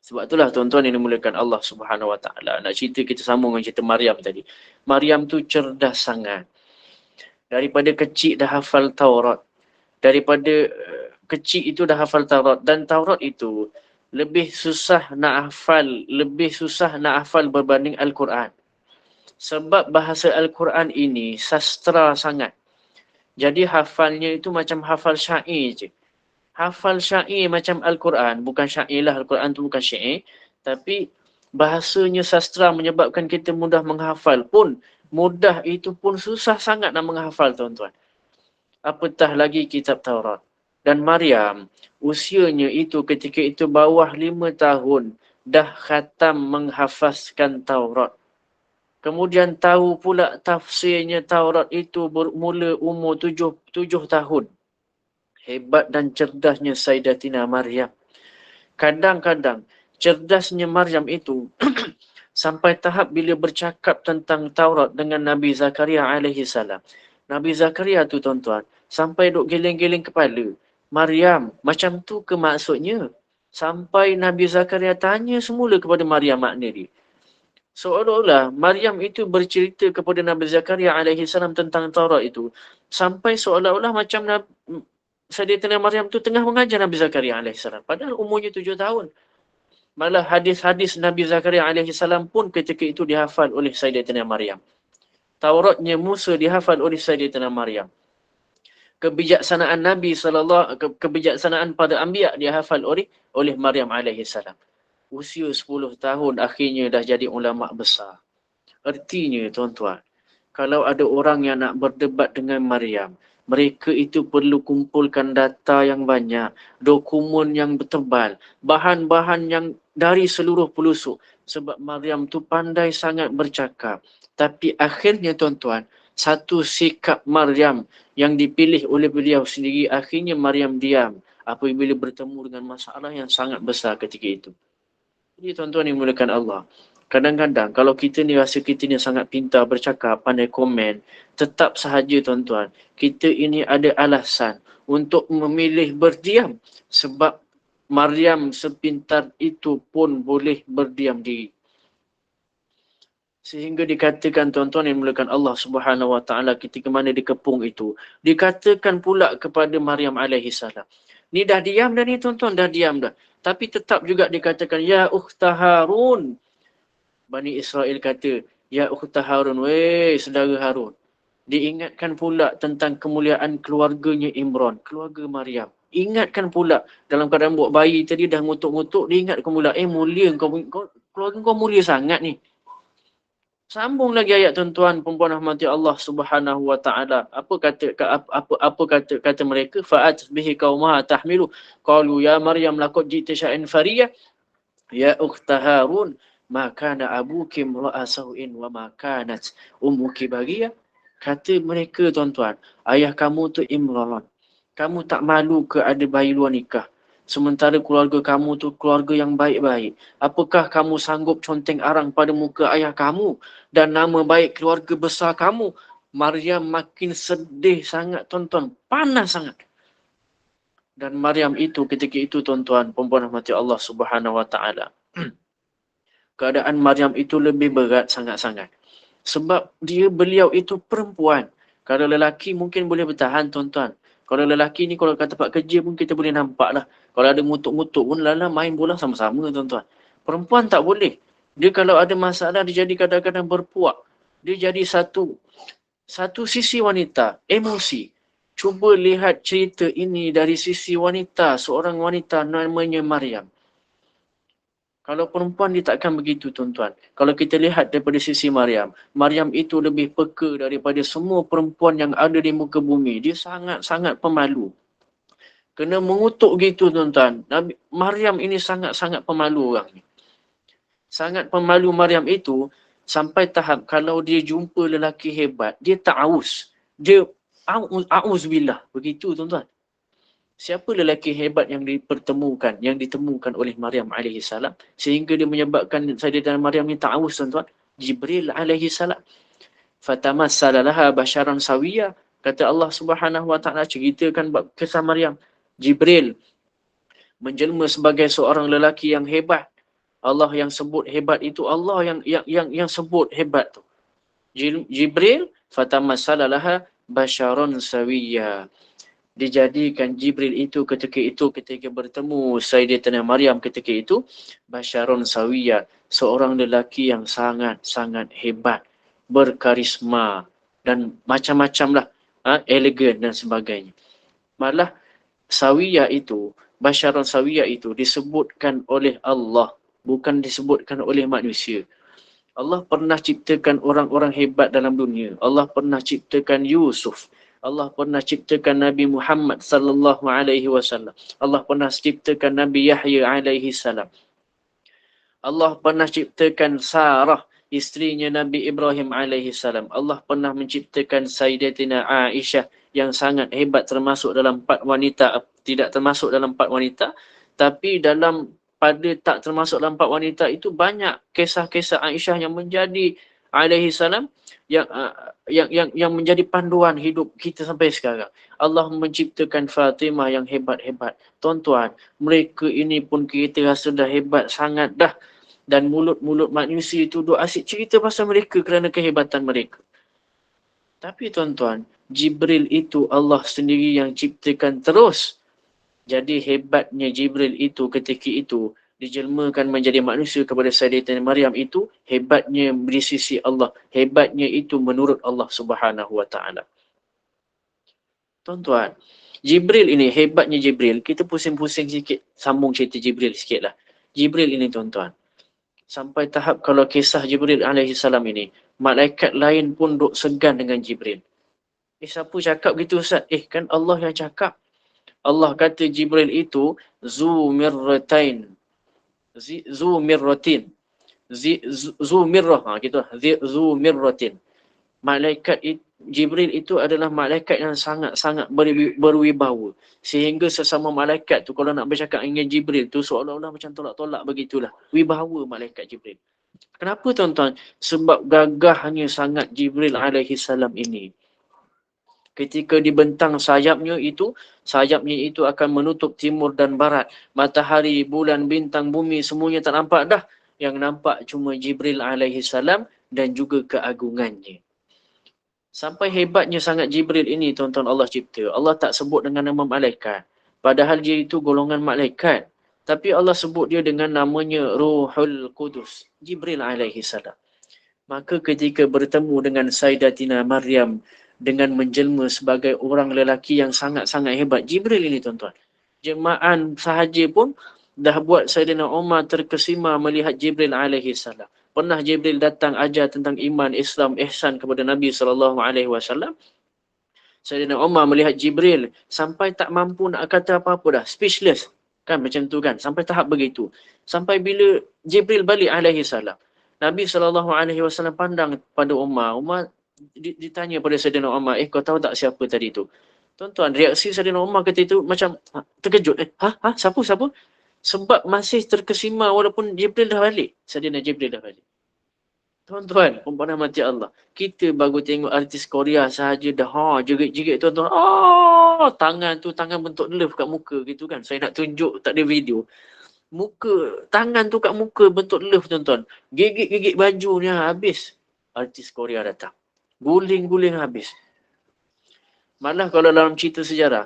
Sebab itulah tuan-tuan yang dimuliakan Allah Subhanahu Wa Taala. Nak cerita kita sambung dengan cerita Maryam tadi. Maryam tu cerdas sangat. Daripada kecil dah hafal Taurat. Daripada kecil itu dah hafal Taurat. Dan Taurat itu lebih susah nak hafal berbanding Al-Quran. Sebab bahasa Al-Quran ini sastra sangat. Jadi hafalnya itu macam hafal syair je. Hafal syair macam Al-Quran. Bukan syair lah, Al-Quran tu bukan syair. Tapi bahasanya sastra menyebabkan kita mudah menghafal pun. Mudah itu pun susah sangat nak menghafal tuan-tuan. Apatah lagi kitab Taurat. Dan Maryam, usianya itu ketika itu bawah 5 tahun. Dah khatam menghafazkan Taurat. Kemudian tahu pula tafsirnya Taurat itu bermula umur 7 tahun. Hebat dan cerdasnya Sayyidatina Maryam. Kadang-kadang cerdasnya Maryam itu sampai tahap bila bercakap tentang Taurat dengan Nabi Zakaria alaihi salam. Nabi Zakaria tu tuan-tuan, sampai duk geleng-geleng kepala. Maryam, macam tu ke maksudnya? Sampai Nabi Zakaria tanya semula kepada Maryam makna dia. Seolah-olah Maryam itu bercerita kepada Nabi Zakaria alaihi salam tentang Taurat itu. Sampai seolah-olah macam Sayyidatina Maryam tu tengah mengajar Nabi Zakaria alaihi salam. Padahal umurnya 7 tahun. Malah hadis-hadis Nabi Zakaria alaihi salam pun ketika itu dihafal oleh Sayyidatina Maryam. Tauratnya Musa dihafal oleh Sayyidatina Maryam. Kebijaksanaan Nabi kebijaksanaan pada anbiya dihafal oleh Maryam alaihi salam. Usia 10 tahun akhirnya dah jadi ulama besar. Artinya tuan-tuan, kalau ada orang yang nak berdebat dengan Maryam, mereka itu perlu kumpulkan data yang banyak, dokumen yang tebal, bahan-bahan yang dari seluruh pelosok. Sebab Maryam tu pandai sangat bercakap. Tapi akhirnya tuan-tuan, satu sikap Maryam yang dipilih oleh beliau sendiri, akhirnya Maryam diam apabila bertemu dengan masalah yang sangat besar ketika itu. Jadi tuan-tuan yang dimuliakan Allah, kadang-kadang kalau kita ni rasa kita ni sangat pintar bercakap, pandai komen, tetap sahaja tuan-tuan, kita ini ada alasan untuk memilih berdiam. Sebab Maryam sepintar itu pun boleh berdiam diri. Sehingga dikatakan tuan-tuan yang dimuliakan Allah Subhanahu Wa Taala ketika mana dikepung itu, dikatakan pula kepada Maryam alaihi salam. Ni dah diam dah ni tuan-tuan, dah diam dah. Tapi tetap juga dikatakan, ya ukhta Harun. Bani Israel kata, ya ukhta Harun, weh saudara Harun. Diingatkan pula tentang kemuliaan keluarganya Imran, keluarga Maryam. Ingatkan pula dalam keadaan buat bayi tadi dah ngutuk-ngutuk, diingatkan pula, mulia keluarga kau mulia sangat ni. Sambung lagi ayat tuan-tuan perempuan rahmati Allah Subhanahu Wa Taala. Apa kata mereka? Fa'at bihi qaumaha tahmilu qalu ya Maryam laqad ji'ti syai'an fariya ya ukhta Harun ma kana abuki imra'a sau'in wa ma kanat ummuki baghiya. Kata mereka tuan-tuan, ayah kamu tu Imran. Kamu tak malu ke ada bayi luar nikah? Sementara keluarga kamu tu keluarga yang baik-baik. Apakah kamu sanggup conteng arang pada muka ayah kamu dan nama baik keluarga besar kamu? Maryam makin sedih sangat tuan-tuan. Panas sangat. Dan Maryam itu ketika itu tuan-tuan, perempuan rahmati Allah Subhanahu Wa Taala. Keadaan Maryam itu lebih berat sangat-sangat. Sebab beliau itu perempuan. Kalau lelaki mungkin boleh bertahan tuan-tuan. Kalau lelaki ni kalau kat tempat kerja pun kita boleh nampak lah. Kalau ada ngutuk-ngutuk pun lala main bola sama-sama tuan-tuan. Perempuan tak boleh. Dia kalau ada masalah dia jadi kadang-kadang berpuak. Dia jadi satu sisi wanita, emosi. Cuba lihat cerita ini dari sisi wanita, seorang wanita namanya Maryam. Kalau perempuan dia takkan begitu tuan-tuan. Kalau kita lihat daripada sisi Maryam, Maryam itu lebih peka daripada semua perempuan yang ada di muka bumi. Dia sangat-sangat pemalu. Kena mengutuk gitu tuan-tuan. Maryam ini sangat-sangat pemalu orang ni. Sangat pemalu Maryam itu sampai tahap kalau dia jumpa lelaki hebat, dia tak aus. Dia auzubillah. Begitu tuan-tuan. Siapa lelaki hebat yang ditemukan oleh Maryam alaihi salam sehingga dia menyebabkan Sayyidatina Maryam ni ta'awuz tuan-tuan? Jibril alaihi salam. Fatamassala laha basharan sawiya. Kata Allah Subhanahu Wa Taala ceritakan kisah Maryam. Jibril menjelma sebagai seorang lelaki yang hebat Allah yang sebut hebat itu Allah yang sebut hebat tu. Jibril fatamassalaha basyaron sawiyya. Dijadikan Jibril itu ketika bertemu Sayyidatina Maryam ketika itu basyaron sawiyya, seorang lelaki yang sangat hebat, berkarisma dan macam-macam lah, elegan dan sebagainya. Malah sawiyya itu, basyaron sawiyya itu disebutkan oleh Allah, bukan disebutkan oleh manusia. Allah pernah ciptakan orang-orang hebat dalam dunia. Allah pernah ciptakan Yusuf. Allah pernah ciptakan Nabi Muhammad sallallahu alaihi wasallam. Allah pernah ciptakan Nabi Yahya alaihi salam. Allah pernah ciptakan Sarah, isterinya Nabi Ibrahim alaihi salam. Allah pernah menciptakan Sayyidatina Aisyah yang sangat hebat, termasuk dalam 4 wanita, tidak termasuk dalam 4 wanita, tapi tak termasuk dalam 4 wanita itu banyak kisah-kisah Aisyah yang menjadi alaihi salam yang menjadi panduan hidup kita sampai sekarang. Allah menciptakan Fatimah yang hebat-hebat. Tuan-tuan, mereka ini pun kita rasa dah hebat sangat dah. Dan mulut-mulut manusia itu duk asyik cerita pasal mereka kerana kehebatan mereka. Tapi tuan-tuan, Jibril itu Allah sendiri yang ciptakan terus. Jadi hebatnya Jibril itu ketika itu dijelmakan menjadi manusia kepada Sayyidatina Maryam itu hebatnya di sisi Allah. Hebatnya itu menurut Allah Subhanahu wa taala. Tuan-tuan, Jibril ini, hebatnya Jibril, kita pusing-pusing sikit, sambung cerita Jibril sikit lah. Jibril ini tuan-tuan, sampai tahap kalau kisah Jibril alaihi salam ini, malaikat lain pun duk segan dengan Jibril. Siapa cakap gitu Ustaz? Kan Allah yang cakap. Allah kata Jibril itu zu mirratin. Zu mirratin. Zu mirrah. Gitu. Zu mirratin. Malaikat Jibril itu adalah malaikat yang sangat-sangat berwibawa. Sehingga sesama malaikat tu kalau nak bercakap dengan Jibril tu seolah-olah macam tolak-tolak begitulah. Wibawa malaikat Jibril. Kenapa tuan-tuan? Sebab gagahnya sangat Jibril alaihi salam ini. Ketika dibentang sayapnya itu akan menutup timur dan barat. Matahari, bulan, bintang, bumi semuanya tak nampak dah. Yang nampak cuma Jibril alaihi salam dan juga keagungannya. Sampai hebatnya sangat Jibril ini tuan-tuan Allah cipta. Allah tak sebut dengan nama malaikat. Padahal dia itu golongan malaikat. Tapi Allah sebut dia dengan namanya Ruhul Qudus. Jibril alaihi salam. Maka ketika bertemu dengan Sayyidatina Maryam dengan menjelma sebagai orang lelaki yang sangat-sangat hebat. Jibril ini tuan-tuan. Jemaah sahaja pun dah buat Sayyidina Umar terkesima melihat Jibril alaihi salam. Pernah Jibril datang ajar tentang iman, Islam, ihsan kepada Nabi SAW. Sayyidina Umar melihat Jibril sampai tak mampu nak kata apa-apa dah. Speechless. Kan macam tu kan. Sampai tahap begitu. Sampai bila Jibril balik alaihi salam. Nabi SAW pandang pada Umar. Umar ditanya pada Sayyidina Umar, kau tahu tak siapa tadi tu? Tuan-tuan, reaksi Sayyidina Umar ketika itu macam terkejut. Siapa? Sebab masih terkesima walaupun Jibril dah balik. Sayyidina Jibril dah balik. Tuan-tuan, umpama mati Allah. Kita baru tengok artis Korea sahaja dah jerit-jerit tuan-tuan. Tangan bentuk love kat muka gitu kan. Saya nak tunjuk, tak ada video. Tangan tu kat muka bentuk love tuan-tuan. Gigit-gigit bajunya habis. Artis Korea datang. Guling-guling habis. Malah kalau dalam cerita sejarah,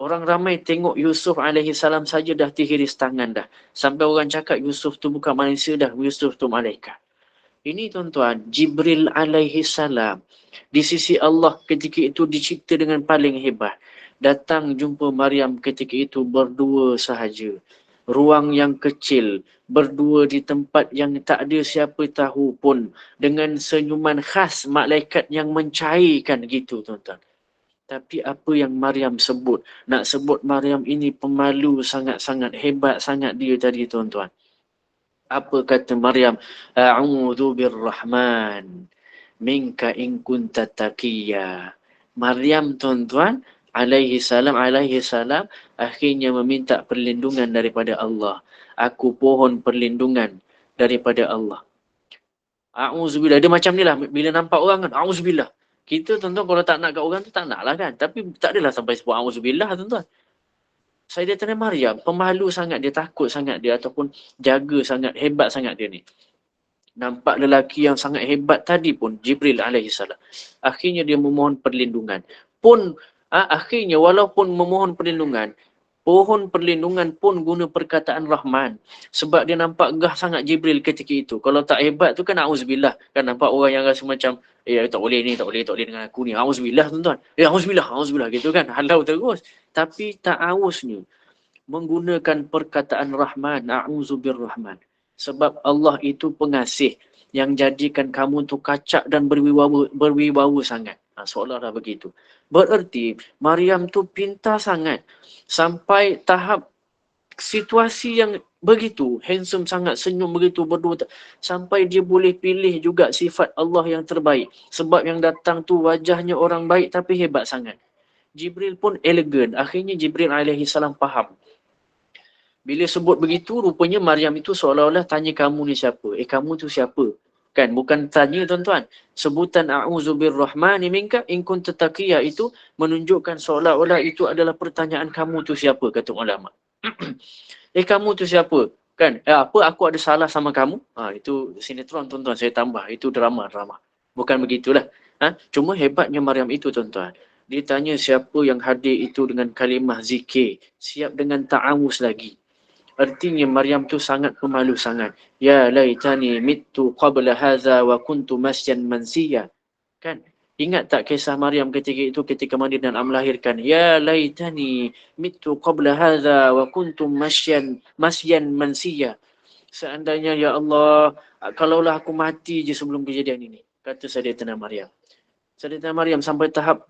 orang ramai tengok Yusuf alaihi salam saja dah terhiris tangan dah. Sampai orang cakap Yusuf tu bukan manusia dah, Yusuf tu malaikat. Ini tuan-tuan, Jibril alaihi salam. Di sisi Allah ketika itu dicipta dengan paling hebat. Datang jumpa Maryam ketika itu berdua sahaja. Ruang yang kecil, berdua di tempat yang tak ada siapa tahu pun, dengan senyuman khas malaikat yang mencairkan gitu tuan-tuan. Tapi apa yang Maryam sebut, nak sebut Maryam ini pemalu sangat-sangat hebat sangat dia tadi tuan-tuan. Apa kata Maryam? A'udzu birrahman minka in kunta taqiyya. Maryam tuan-tuan alaihi salam akhirnya meminta perlindungan daripada Allah. Aku pohon perlindungan daripada Allah. A'udzubillah. Dia macam ni lah. Bila nampak orang kan, a'udzubillah. Kita tuan-tuan kalau tak nak kat orang tu tak nak lah kan. Tapi tak adalah sampai sebut a'udzubillah tuan-tuan. Sayyidatina Maryam, pemalu sangat dia, takut sangat dia ataupun jaga sangat, hebat sangat dia ni. Nampak lelaki yang sangat hebat tadi pun, Jibril alaihissalam. Akhirnya dia memohon perlindungan. Akhirnya walaupun memohon perlindungan, pohon perlindungan pun guna perkataan Rahman. Sebab dia nampak gah sangat Jibril ketika itu. Kalau tak hebat tu kan auzubillah. Kan nampak orang yang rasa macam, tak boleh ni, tak boleh dengan aku ni. Auzubillah tuan-tuan. Auzubillah gitu kan. Halau terus. Tapi ta'awusnya menggunakan perkataan Rahman, a'udzubirrahman. Sebab Allah itu pengasih yang jadikan kamu tu kacak dan berwibawa sangat. Seolah-olah begitu. Bererti Maryam tu pintar sangat sampai tahap situasi yang begitu, handsome sangat, senyum begitu, berdua, sampai dia boleh pilih juga sifat Allah yang terbaik. Sebab yang datang tu wajahnya orang baik tapi hebat sangat. Jibril pun elegan. Akhirnya Jibril alaihi salam faham. Bila sebut begitu, rupanya Maryam itu seolah-olah tanya kamu ni siapa? Kamu tu siapa? Kan, bukan tanya tuan-tuan. Sebutan a'udzubirrahmani minka in kunta taqiyya itu menunjukkan seolah-olah itu adalah pertanyaan kamu tu siapa, kata ulama. Kamu tu siapa? Kan, apa aku ada salah sama kamu? Itu sinetron tuan-tuan, saya tambah. Itu drama. Bukan begitulah. Cuma hebatnya Maryam itu tuan-tuan. Dia tanya siapa yang hadir itu dengan kalimah zikir. Siap dengan ta'awuz lagi. Artinya Maryam tu sangat pemalu sangat. Ya laitani mittu qabla hadza wa kuntu masyan mansiya. Kan? Ingat tak kisah Maryam ketika itu ketika Maryam melahirkan? Ya laitani mittu qabla hadza wa kuntu masyan mansiya. Seandainya ya Allah, kalaulah aku mati je sebelum kejadian ini. Kata Sayyidatina Maryam. Sayyidatina Maryam sampai tahap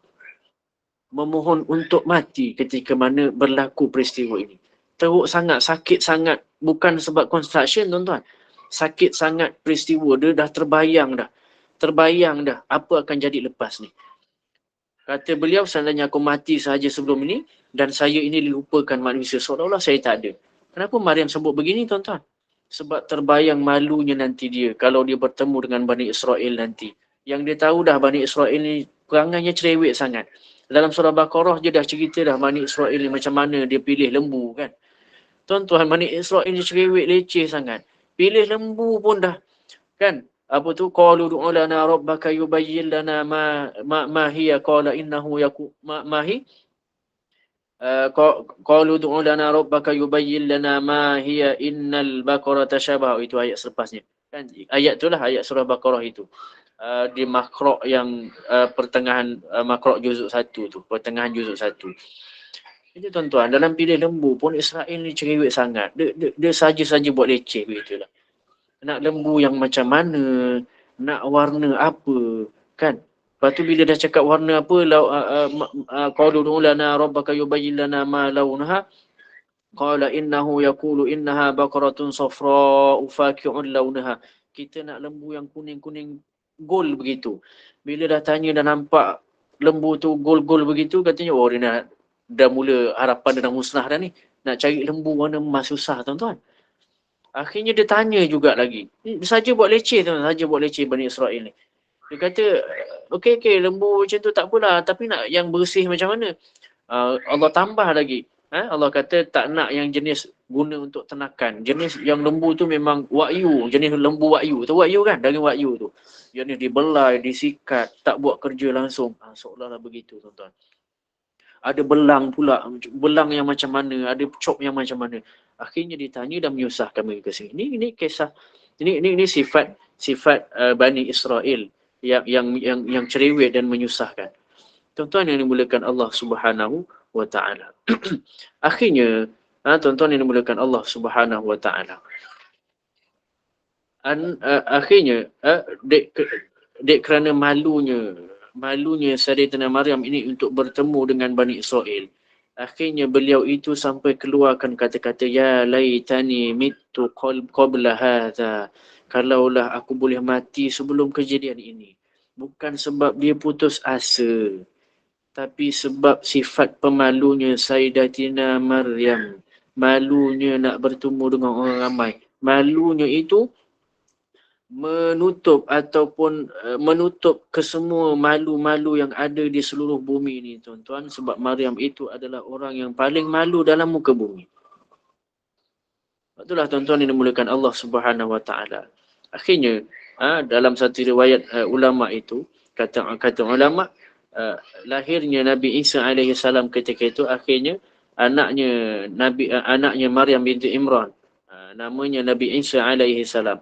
memohon untuk mati ketika mana berlaku peristiwa ini. Teruk sangat, sakit sangat. Bukan sebab construction tuan-tuan. Sakit sangat peristiwa. Dia dah terbayang dah. Apa akan jadi lepas ni. Kata beliau, seandainya aku mati sahaja sebelum ini. Dan saya ini dilupakan manusia. Seolah-olah saya tak ada. Kenapa Maryam sebut begini tuan-tuan? Sebab terbayang malunya nanti dia. Kalau dia bertemu dengan Bani Israel nanti. Yang dia tahu dah Bani Israel ni perangannya cerewet sangat. Dalam surah Baqarah je dah cerita dah Bani Israel ni macam mana dia pilih lembu kan. Tuan-tuan, Bani Israel ni cerewet leceh sangat. Pilih lembu pun dah. Kan? Apa tu? Qalu du'a lana rabbaka yubayyin lana ma hiya qala innahu ma hi. Qalu du'a lana rabbaka yubayyin lana ma hiya innal baqara tashabaha. Itu ayat selepasnya. Kan? Ayat itulah ayat surah Baqarah itu. Di makhraj yang pertengahan makhraj juzuk 1 tu. Pertengahan juzuk 1. Jadi tuan-tuan, dalam pilih lembu pun Israel ni cerewet sangat. Dia saja-saja buat leceh begitulah. Nak lembu yang macam mana, nak warna apa, kan? Lepas tu bila dah cakap warna apa, qalu lana rabbaka yubayyin lana ma launaha, qala innahu yaqulu innaha baqaratun safra'u faqi'un launaha. Kita nak lembu yang kuning-kuning gold begitu. Bila dah tanya dah nampak lembu tu gold-gold begitu, katanya dia dah mula harapan dia dah musnah dah ni. Nak cari lembu warna emas susah tuan-tuan. Akhirnya dia tanya juga lagi. Dia saja buat leceh tuan-tuan. Saja buat leceh Bani Israel ni. Dia kata, okey, lembu macam tu tak apalah. Tapi nak yang bersih macam mana? Allah tambah lagi. Allah kata tak nak yang jenis guna untuk ternakan. Jenis yang lembu tu memang wahyu. Jenis lembu wahyu. Tahu wahyu kan? Daging wahyu tu. Jenis dibelai, disikat. Tak buat kerja langsung. Seolah-olah begitu tuan-tuan. Ada belang pula. Belang yang macam mana. Ada cop yang macam mana. Akhirnya ditanya dan menyusahkan mereka sini. Ini kisah. Ini sifat Bani Israel. Yang cerewet dan menyusahkan. Tuan-tuan yang dimulakan Allah Subhanahu wa ta'ala. Akhirnya, tuan-tuan yang dimulakan Allah Subhanahu wa ta'ala. Akhirnya, dek kerana malunya Sayyidatina Maryam ini untuk bertemu dengan Bani Israel. Akhirnya beliau itu sampai keluarkan kata-kata, ya laitani mittu qabla hadza. Kalaulah aku boleh mati sebelum kejadian ini. Bukan sebab dia putus asa. Tapi sebab sifat pemalunya Sayyidatina Maryam. Malunya nak bertemu dengan orang ramai. Malunya itu menutup ataupun menutup kesemua malu-malu yang ada di seluruh bumi ni tuan-tuan, sebab Maryam itu adalah orang yang paling malu dalam muka bumi. Itulah tuan-tuan yang dimulakan Allah Subhanahu Wa Taala. Akhirnya dalam satu riwayat ulama itu kata ulama lahirnya Nabi Isa alaihi salam ketika itu akhirnya anaknya Maryam binti Imran, namanya Nabi Isa alaihi salam.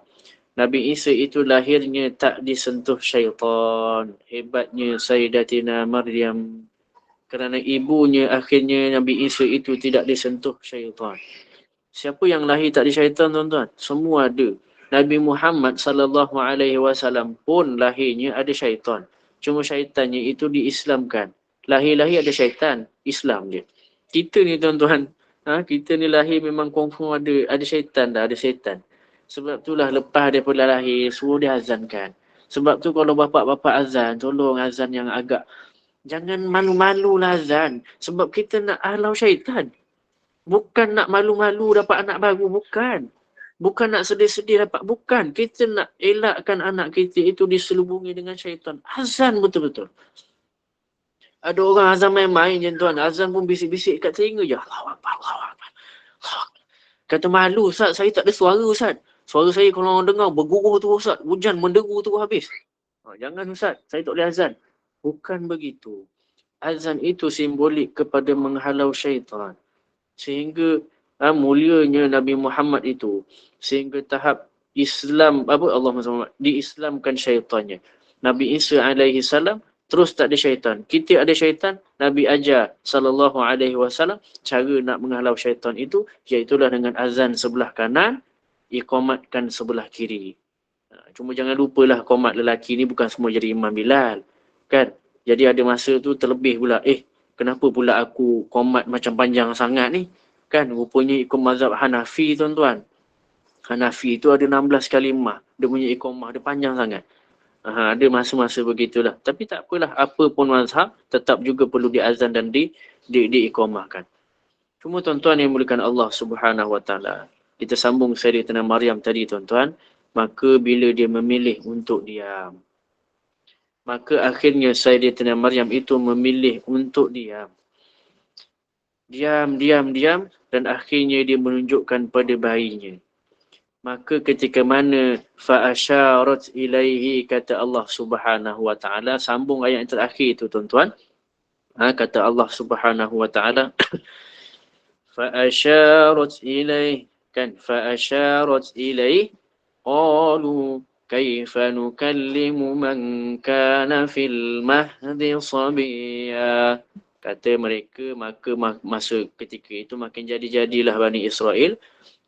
Nabi Isa itu lahirnya tak disentuh syaitan. Hebatnya Sayyidatina Maryam. Kerana ibunya akhirnya Nabi Isa itu tidak disentuh syaitan. Siapa yang lahir tak ada syaitan tuan-tuan? Semua ada. Nabi Muhammad sallallahu alaihi wasallam pun lahirnya ada syaitan. Cuma syaitannya itu diislamkan. Lahir-lahir ada syaitan, Islam dia. Kita ni tuan-tuan, kita ni lahir memang confirm ada syaitan dah, ada syaitan. Sebab itulah lepas daripada lahir, suruh dia azankan. Sebab tu kalau bapak-bapak azan, tolong azan yang agak, jangan malu-malulah azan. Sebab kita nak halau syaitan. Bukan nak malu-malu dapat anak baru, bukan. Bukan nak sedih-sedih dapat, bukan. Kita nak elakkan anak kita itu diselubungi dengan syaitan. Azan betul-betul. Ada orang azan main-main je tuan. Azan pun bisik-bisik kat telinga je. Allahu Akbar, Allahu Akbar. Kata malu Ustaz, saya tak ada suara Ustaz. Suara saya kalau orang dengar berguruh tu Ustaz. Hujan menderu tu habis. Jangan Ustaz, saya tak boleh azan. Bukan begitu. Azan itu simbolik kepada menghalau syaitan. Sehingga mulianya Nabi Muhammad itu. Sehingga tahap Islam, Allah SWT, diislamkan syaitannya. Nabi Isa alaihi salam terus tak ada syaitan. Kita ada syaitan, Nabi ajar sallallahu alaihi wasallam cara nak menghalau syaitan itu, iaitulah dengan azan sebelah kanan, iqamatkan sebelah kiri. Cuma jangan lupalah qomat lelaki ni bukan semua jadi Imam Bilal. Kan? Jadi ada masa tu terlebih pula, kenapa pula aku qomat macam panjang sangat ni? Kan? Rupanya ikut mazhab Hanafi tuan-tuan. Hanafi tu ada 16 kalimah. Dia punya iqamah, dia panjang sangat. Ada masa-masa begitulah. Tapi tak apalah, apa pun mazhab, tetap juga perlu diazan dan diiqamahkan. Cuma tuan-tuan yang mulakan Allah Subhanahu Wa Taala. Kita sambung Sayyidatina Maryam tadi tuan-tuan. Maka bila dia memilih untuk diam. Maka akhirnya Sayyidatina Maryam itu memilih untuk diam. Diam. Dan akhirnya dia menunjukkan pada bayinya. Maka ketika mana fa'asyarat ilaihi, kata Allah Subhanahu Wa Taala, sambung ayat yang terakhir itu tuan-tuan. Kata Allah Subhanahu Wa Taala, fa'asyarat ilaihi, kan, fa'asyarat ilaihi qalu kaifa nukallimu man kana fil mahdi sabiyya. Kata mereka, maka masa ketika itu makin jadi-jadilah Bani Israel.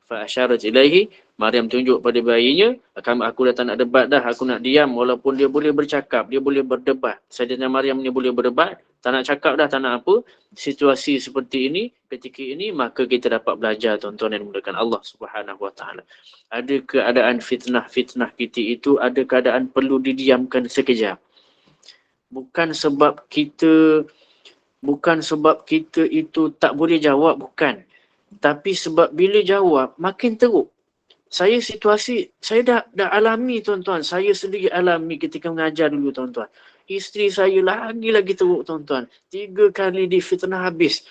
Fa'asyarat ilaihi, Maryam tunjuk pada bayinya, aku dah tak nak debat dah, aku nak diam. Walaupun dia boleh bercakap, dia boleh berdebat. Sayyidatina Maryam ni boleh berdebat, tak nak cakap dah, tak nak apa. Situasi seperti ini, ketika ini, maka kita dapat belajar tuan-tuan yang dimulakan Allah Subhanahu Wa Taala. Ada keadaan fitnah kita itu, ada keadaan perlu didiamkan sekejap. Bukan sebab kita itu tak boleh jawab, bukan. Tapi sebab bila jawab, makin teruk. Saya dah alami tuan-tuan. Saya sendiri alami ketika mengajar dulu tuan-tuan. Isteri saya lagi teruk tuan-tuan. 3 kali difitnah habis.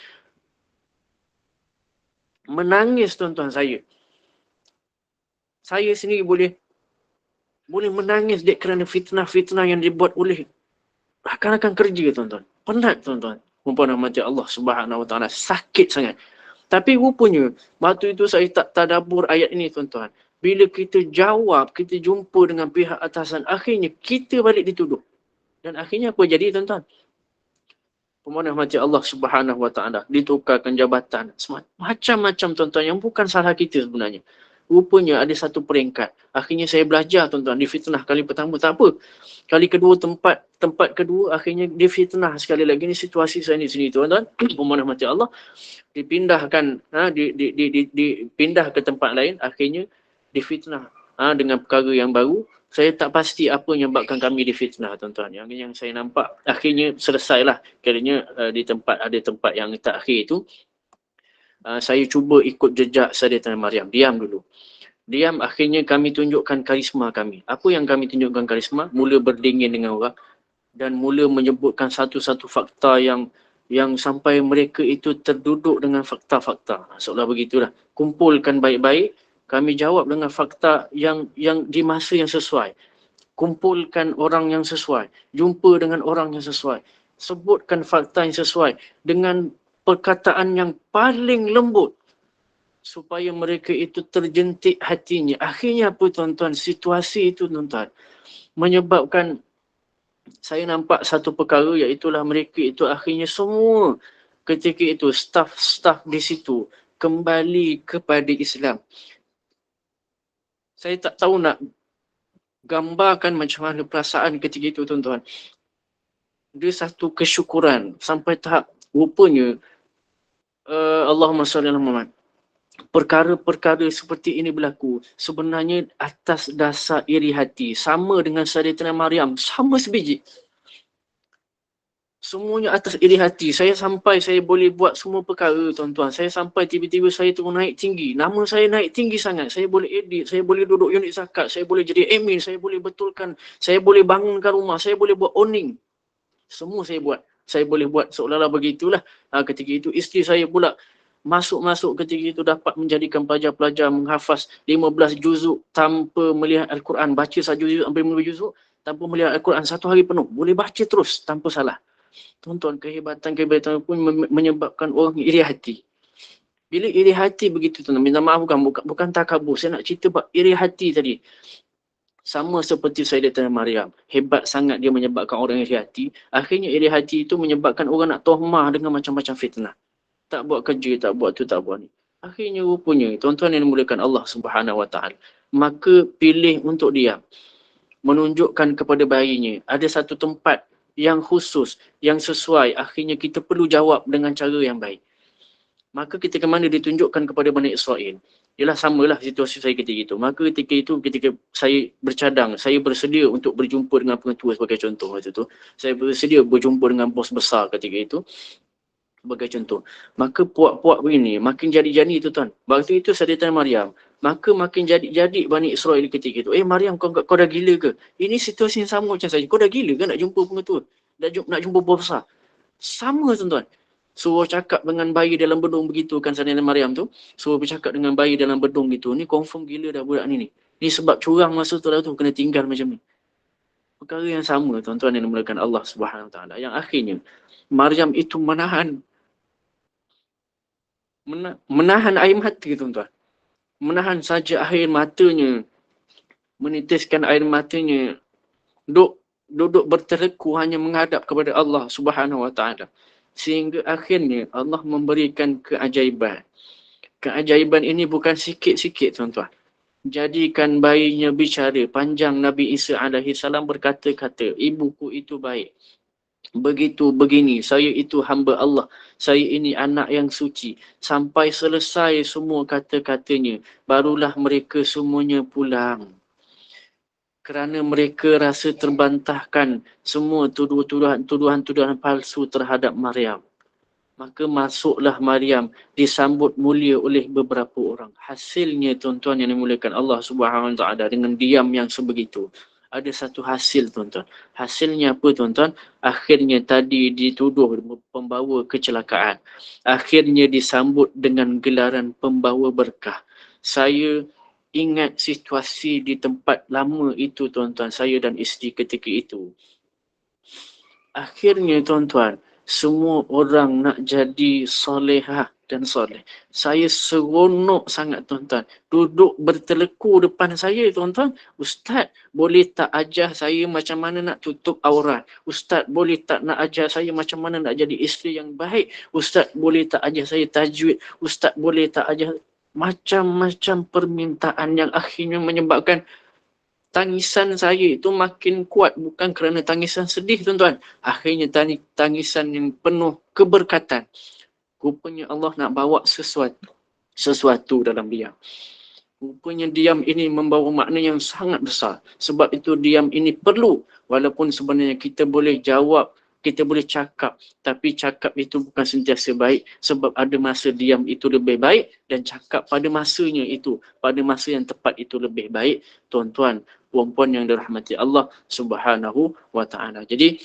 Menangis tuan-tuan saya. Saya sendiri boleh menangis kerana fitnah-fitnah yang dibuat oleh rakan-rakan kerja tuan-tuan. Penat tuan-tuan. Mumpana mati Allah Subhanahu Wa Taala, sakit sangat. Tapi rupanya, waktu itu saya tak tadabbur ayat ini tuan-tuan. Bila kita jawab, kita jumpa dengan pihak atasan, akhirnya kita balik dituduh. Dan akhirnya apa jadi tuan-tuan? Pemanah mati Allah Subhanahu Wa Taala, ditukarkan jabatan. Macam-macam tuan-tuan yang bukan salah kita sebenarnya. Rupanya ada satu peringkat. Akhirnya saya belajar tuan-tuan, difitnah kali pertama tak apa. Kali kedua tempat kedua akhirnya difitnah sekali lagi. Ni situasi saya ni sini tuan-tuan. Pemanah mati Allah dipindahkan, dipindah ke tempat lain, akhirnya difitnah dengan perkara yang baru. Saya tak pasti apa yang menyebabkan kami difitnah tuan-tuan. Yang saya nampak akhirnya selesailah. Kerana ada tempat yang terakhir itu, saya cuba ikut jejak Sayyidatina Maryam. Diam dulu. Diam, akhirnya kami tunjukkan karisma kami. Apa yang kami tunjukkan karisma? Mula berdingin dengan orang dan mula menyebutkan satu-satu fakta yang sampai mereka itu terduduk dengan fakta-fakta. Seolah begitulah. Kumpulkan baik-baik, kami jawab dengan fakta yang di masa yang sesuai. Kumpulkan orang yang sesuai, jumpa dengan orang yang sesuai, sebutkan fakta yang sesuai dengan perkataan yang paling lembut supaya mereka itu terjentik hatinya. Akhirnya apa tuan-tuan? Situasi itu tuan-tuan menyebabkan saya nampak satu perkara, iaitulah mereka itu akhirnya semua ketika itu staf-staf di situ kembali kepada Islam. Saya tak tahu nak gambarkan macam mana perasaan ketika itu tuan-tuan. Dia satu kesyukuran sampai tahap rupanya Allahumma salli ala Muhammad. Perkara-perkara seperti ini berlaku sebenarnya atas dasar iri hati. Sama dengan Sayyidatina Maryam, sama sebiji. Semuanya atas iri hati. Saya boleh buat semua perkara tuan-tuan. Saya sampai tiba-tiba saya turun naik tinggi. Nama saya naik tinggi sangat. Saya boleh edit, saya boleh duduk unit zakat, saya boleh jadi admin, saya boleh betulkan, saya boleh bangunkan rumah, saya boleh buat owning. Semua saya buat. Saya boleh buat seolah-olah begitulah. Ketika itu isteri saya pula masuk ketika itu dapat menjadikan pelajar-pelajar menghafaz 15 juzuk tanpa melihat Al-Quran. Baca satu juzuk sampai 15 juzuk tanpa melihat Al-Quran satu hari penuh. Boleh baca terus tanpa salah. Tuan-tuan, kehebatan pun menyebabkan orang iri hati. Bila iri hati begitu tuan, minta maaf bukan takabur. Saya nak cerita bab iri hati tadi. Sama seperti Sayyidatina Maryam. Hebat sangat dia menyebabkan orang iri hati. Akhirnya iri hati itu menyebabkan orang nak tohmah dengan macam-macam fitnah. Tak buat kerja, tak buat tu, tak buat ni. Akhirnya rupanya, tuan-tuan yang dimuliakan Allah Subhanahu Wa Taala, maka pilih untuk diam. Menunjukkan kepada bayinya ada satu tempat yang khusus, yang sesuai. Akhirnya kita perlu jawab dengan cara yang baik. Maka ketika mana ditunjukkan kepada Bani Israel, ialah samalah situasi saya ketika itu. Maka ketika saya bercadang, saya bersedia untuk berjumpa dengan pengetua sebagai contoh waktu itu. Saya bersedia berjumpa dengan bos besar ketika itu sebagai contoh. Maka puak-puak begini, makin jadi-jadi itu tuan. Waktu itu Sayyidatina Maryam, maka makin jadi-jadi Bani Israel ketika itu. Maryam, kau dah gila ke? Ini situasi yang sama macam saya. Kau dah gila ke nak jumpa pengetua? Nak jumpa bos besar? Sama tuan-tuan. Suruh cakap dengan bayi dalam bedung begitu kan Sayyidatina Maryam tu. Suruh bercakap dengan bayi dalam bedung gitu. Ni confirm gila dah budak ni. Ni sebab curang masa tu lah tu kena tinggal macam ni. Perkara yang sama tuan-tuan yang dimuliakan Allah Subhanahu Wa Taala. Yang akhirnya Maryam itu menahan air mata tuan-tuan. Menahan saja air matanya. Menitiskan air matanya. Duduk berteleku hanya menghadap kepada Allah Subhanahu Wa Taala. Sehingga akhirnya Allah memberikan keajaiban. Keajaiban ini bukan sikit-sikit tuan-tuan. Jadikan bayinya bicara. Panjang Nabi Isa AS berkata-kata, ibuku itu baik. Begitu begini, saya itu hamba Allah, saya ini anak yang suci. Sampai selesai semua kata-katanya, barulah mereka semuanya pulang. Kerana mereka rasa terbantahkan semua tuduhan-tuduhan palsu terhadap Maryam. Maka masuklah Maryam disambut mulia oleh beberapa orang. Hasilnya tuan-tuan yang dimuliakan Allah Subhanahu Wa Taala dengan diam yang sebegitu. Ada satu hasil tuan-tuan. Hasilnya apa tuan-tuan? Akhirnya tadi dituduh pembawa kecelakaan. Akhirnya disambut dengan gelaran pembawa berkah. Saya ingat situasi di tempat lama itu tuan-tuan. Saya dan isteri ketika itu. Akhirnya tuan-tuan, semua orang nak jadi solehah dan soleh. Saya seronok sangat tuan-tuan. Duduk berteleku depan saya tuan-tuan. Ustaz, boleh tak ajar saya macam mana nak tutup aurat? Ustaz, boleh tak nak ajar saya macam mana nak jadi isteri yang baik? Ustaz, boleh tak ajar saya tajwid? Ustaz, boleh tak ajar macam-macam permintaan yang akhirnya menyebabkan tangisan saya itu makin kuat, bukan kerana tangisan sedih tuan-tuan. Akhirnya tangisan yang penuh keberkatan. Rupanya Allah nak bawa sesuatu dalam diam. Rupanya diam ini membawa makna yang sangat besar. Sebab itu diam ini perlu. Walaupun sebenarnya kita boleh jawab kita boleh cakap, tapi cakap itu bukan sentiasa baik sebab ada masa diam itu lebih baik dan cakap pada masanya itu, pada masa yang tepat itu lebih baik. Tuan-tuan, puan-puan yang dirahmati Allah Subhanahu wa taala. Jadi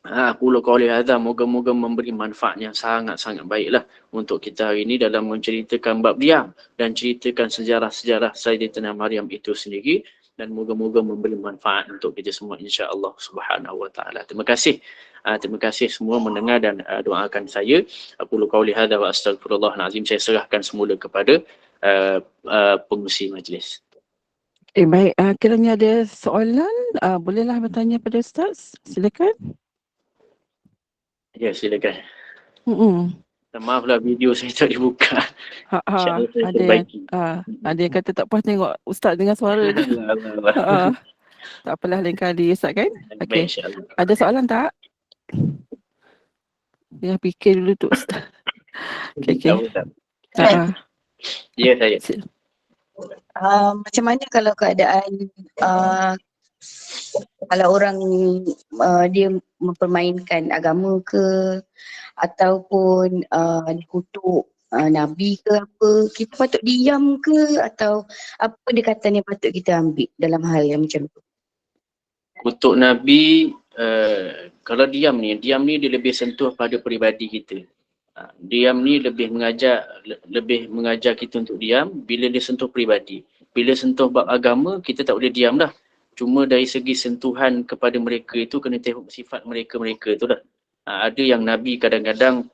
aku qauli hadza, moga-moga memberi manfaat yang sangat-sangat baiklah untuk kita hari ini dalam menceritakan bab diam dan ceritakan sejarah-sejarah Sayyidatina Maryam itu sendiri, dan moga-moga memberi manfaat untuk kita semua insya-Allah Subhanahu wa taala. Terima kasih. Terima kasih semua mendengar dan doakan saya. Aku qauli hadza wa astaghfirullahal azim. Saya serahkan semula kepada pengurusi majlis. Baik, kiranya ada soalan, bolehlah bertanya pada Ustaz. Silakan. Ya, silakan. Mm-mm. Maaflah video saya tak dibuka. InsyaAllah saya perbaiki. Ada yang kata tak puas tengok Ustaz dengan suara dia. Tak apalah, lain kali Ustaz kan. Okey. Ada soalan tak? Dia fikir dulu tu Ustaz. Okey. Ya, saya. Macam mana kalau keadaan kalau orang dia mempermainkan agama ke ataupun dikutuk Nabi ke apa, kita patut diam ke atau apa pendekatan yang patut kita ambil dalam hal yang macam tu? Kutuk Nabi, kalau diam ni dia lebih sentuh pada peribadi kita. Diam ni lebih mengajar kita untuk diam bila dia sentuh peribadi. Bila sentuh bab agama, kita tak boleh diam dah. Cuma dari segi sentuhan kepada mereka itu kena tengok sifat mereka tu dah. Ada yang Nabi kadang-kadang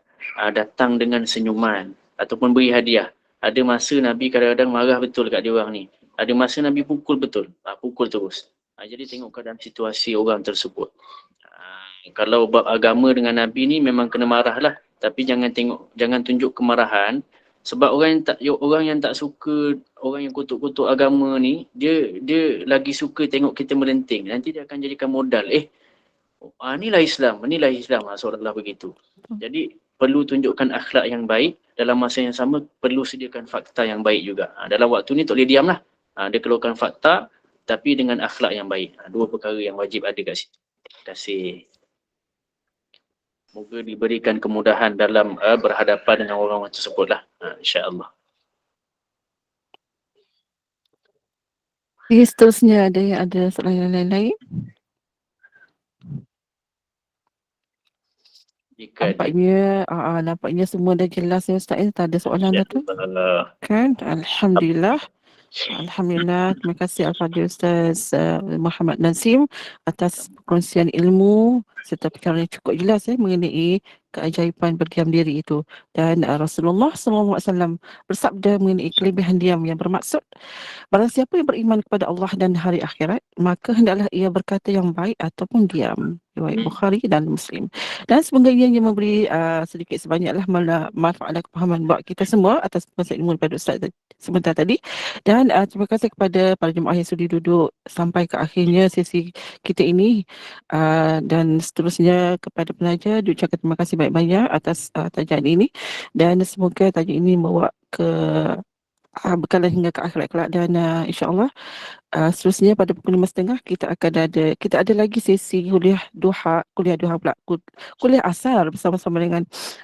datang dengan senyuman ataupun beri hadiah. Ada masa Nabi kadang-kadang marah betul kat dia orang ni. Ada masa Nabi pukul betul. Pukul terus. Jadi tengok keadaan situasi orang tersebut. Kalau bab agama dengan Nabi ni memang kena marah lah. Tapi jangan tunjuk kemarahan. Sebab orang yang tak suka, orang yang kutuk-kutuk agama ni, dia lagi suka tengok kita melenting. Nanti dia akan jadikan modal. Inilah Islam seolah-olah begitu. Jadi perlu tunjukkan akhlak yang baik, dalam masa yang sama perlu sediakan fakta yang baik juga. Dalam waktu ni tak boleh diam lah. Dia keluarkan fakta tapi dengan akhlak yang baik. Dua perkara yang wajib ada kat situ. Terima kasih. Moga diberikan kemudahan dalam berhadapan dengan orang-orang tersebut lah. InsyaAllah. Seterusnya ada soalan lain-lain? Nampaknya semua dah jelas ya Ustaz. Tak ada soalan dah tu. Kan? Alhamdulillah. Terima kasih Al-Fadhil Ustaz Muhammad Nazim atas perkongsian ilmu serta perkara yang cukup jelas mengenai keajaiban berdiam diri itu. Dan Rasulullah SAW bersabda mengenai kelebihan diam yang bermaksud, barang siapa yang beriman kepada Allah dan hari akhirat, maka hendaklah ia berkata yang baik ataupun diam. Riwayat Bukhari dan Muslim. Dan semoga ianya memberi sedikit sebanyaklah manfaat dan kefahaman buat kita semua atas perkongsian ilmu daripada Ustaz sebentar tadi. Dan terima kasih kepada para jemaah yang sudi duduk sampai ke akhirnya sesi kita ini, dan seterusnya kepada penaja diucapkan terima kasih banyak-banyak atas tajuk ini, dan semoga tajuk ini membawa ke bekalan hingga ke akhirat kelak. Dan insya-Allah seterusnya pada pukul 5.30 kita ada lagi sesi kuliah duha asar bersama-sama dengan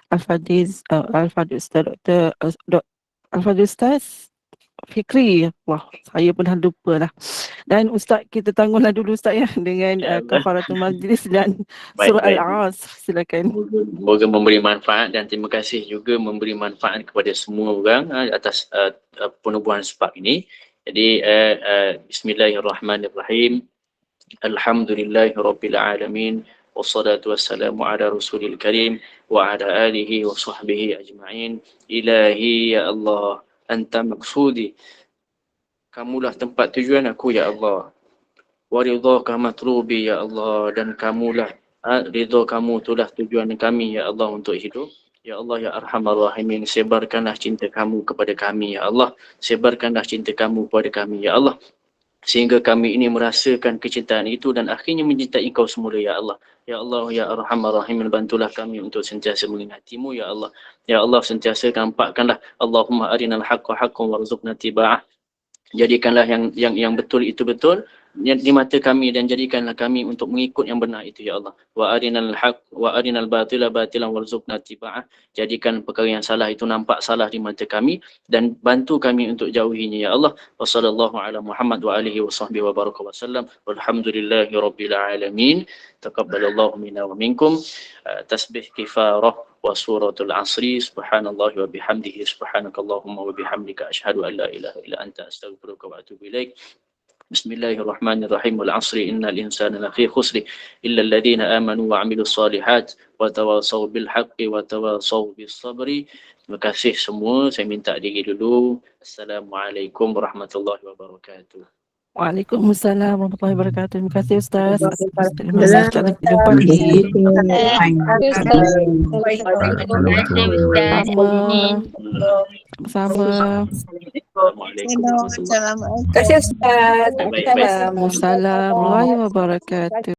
Al-Fadhil Ustaz Fikri. Wah, saya pun dah lupa lah. Dan Ustaz, kita tangguhlah dulu Ustaz dengan kafaratul majlis dan surah Al-Asr. Silakan. Moga memberi manfaat dan terima kasih juga memberi manfaat kepada semua orang atas penubuhan sebab ini. Jadi bismillahirrahmanirrahim. Alhamdulillahirabbil alamin. Wassalatu wassalamu ala rasulil karim wa ala alihi wa sahbihi ajma'in. Ilahi ya Allah, anta maksudi, kamulah tempat tujuan aku ya Allah. Wa ridhaka matlubi ya Allah, dan kamulah ridha kamu itulah tujuan kami ya Allah untuk hidup. Ya Allah ya Arhamar Rahimin, sebarkanlah cinta kamu kepada kami ya Allah. Sebarkanlah cinta kamu kepada kami ya Allah, sehingga kami ini merasakan kecintaan itu dan akhirnya mencintai Engkau semula ya Allah. Ya Allah ya Arhamar Rahimin, bantulah kami untuk sentiasa mengingatimu ya Allah. Ya Allah, sentiasa nampakkanlah, Allahumma arinal haqqa haqqan warzuqna tiba'ah. Jadikanlah yang betul itu betul di mata kami dan jadikanlah kami untuk mengikut yang benar itu ya Allah. Wa arinal haq wa arinal batila batilan warzuqna tiba'ah. Jadikan perkara yang salah itu nampak salah di mata kami dan bantu kami untuk jauhinya ya Allah. Wa sallallahu ala Muhammad wa alihi wa sahbihi wa baraka wa sallam. Walhamdulillahi rabbil alamin. Taqabbalallahu minna wa minkum. Tasbih kifarah wa suratul asri. Subhanallahi wa bihamdihi. Subhanakallahumma wa bihamdika asyhadu an la ilaha illa anta astaghfiruka wa atubu ilaik. Bismillahirrahmanirrahim. Wal 'asri innal insana lafi khusr illa alladhina amanu wa 'amilus solihat wa tawasaw bil haqqi wa tawasaw bis sabri. Terima kasih semua. Saya minta diri dulu. Assalamualaikum warahmatullahi wabarakatuh. Waalaikumsalam warahmatullahi wabarakatuh. Terima kasih Ustaz. Terima kasih. Kita jumpa lagi. Sama. Assalamualaikum. Terima kasih Ustaz. Baik-baik. Waalaikumsalam warahmatullahi wabarakatuh.